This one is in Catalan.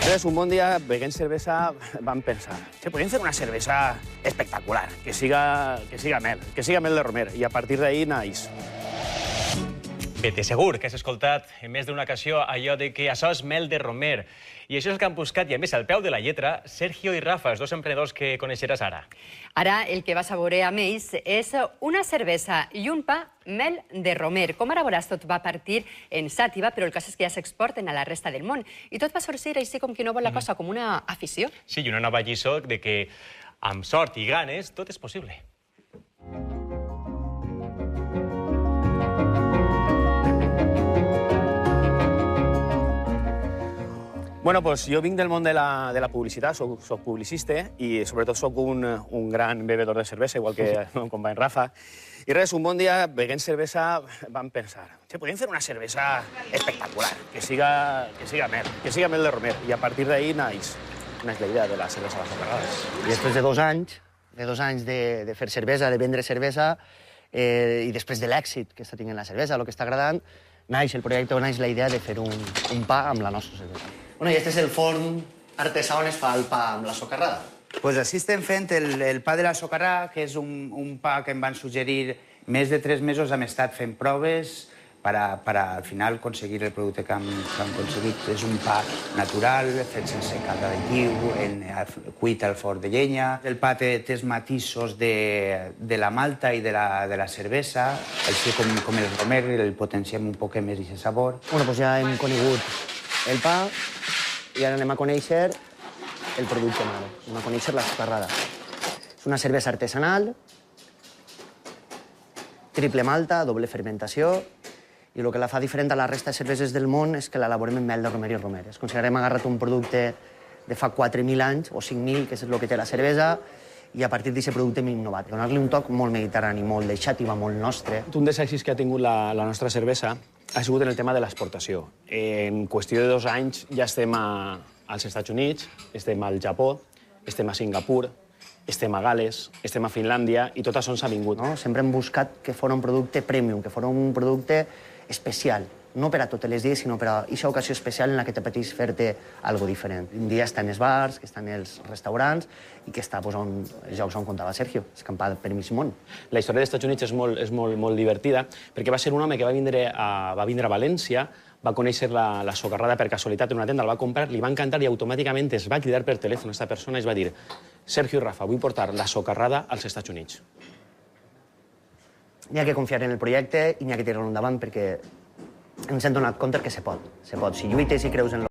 Entonces, un bon dia, beguent cervesa, vam pensar, podríem fer una cervesa espectacular, que siga mel de romer, i a partir d'ahí naix. Bé, de segur que has escoltat en més d'una ocasió allò de que això és mel de romer. I això és el que han buscat, i a més al peu de la lletra, Sergio i Rafa, els dos emprenedors que coneixeràs ara. Ara el que vas a veure amb ells és una cervesa i un pa mel de romer. Com ara veuràs, tot va partir en Xàtiva, però el cas és que ja s'exporten a la resta del món. I tot va sorgir així com qui no vol la cosa, com una afició. Sí, i una nova lliçó de que amb sort i ganes tot és possible. Bueno, doncs jo vinc del món de la publicitat, soc publicista i sobretot soc un gran bevedor de cervesa, igual que el meu company Rafa. I res, un bon dia, beguent cervesa, vam pensar, podríem fer una cervesa espectacular, que siga mel de romer, i a partir d'ahí naix la idea de la cervesa a les socarrades. I després de 2 anys de fer cervesa, de vendre cervesa, i després de l'èxit que està tenint la cervesa, el que està agradant, naix el projecte, naix la idea de fer un pa amb la nostra cervesa. Bueno, i este és el forn artesà on es fa el pa amb la socarrada. Pues així estem fent el pa de la socarrada, que és un pa que em van suggerir més de 3 mesos. Hem estat fent proves per al final aconseguir el producte que hem aconseguit. És un pa natural, fet sense calda de lliu, cuit al forn de llenya. El pa té els matisos de la malta i de la cervesa, així com el romer, el potenciem un poc més aquest sabor. Bueno, doncs ja hem conegut el pa i ara anem a conèixer el producte mare. Anem a conèixer la socarrada. És una cervesa artesanal, triple malta, doble fermentació, i el que la fa diferent a la resta de cerveses del món és que l'elaborem amb mel de romer i romer. És com si haguem agarrat un producte de fa 4.000 anys, o 5.000, que és el que té la cervesa, i a partir d'aquest producte hem innovat. Donar-li un toc molt mediterrani, molt de Xàtiva, molt nostre. Un dels èxits que ha tingut la nostra cervesa ha sigut en el tema de l'exportació. En qüestió de 2 anys ja estem als Estats Units, estem al Japó, estem a Singapur, estem a Gales, estem a Finlàndia, i tot això ens ha vingut. Sempre hem buscat que fos un producte premium, que fos un producte especial. No per a totes les dies, sinó per a aquesta ocasió especial en la que t'apeteix fer-te alguna diferent. Un dia està en els bars, que està en els restaurants, i que està on jocs on contava Sergio, escampada per mig món. La història dels Estats Units és molt divertida, perquè va ser un home que va vindre a València, va conèixer la socarrada per casualitat en una tenda, el va comprar, li va encantar i automàticament es va cridar per telèfon a aquesta persona i es va dir: Sergio i Rafa, vull portar la socarrada als Estats Units. N'hi ha que confiar en el projecte i n'hi ha que tirar-lo endavant perquè ens hem donat compte que se pot. Si lluites i creus en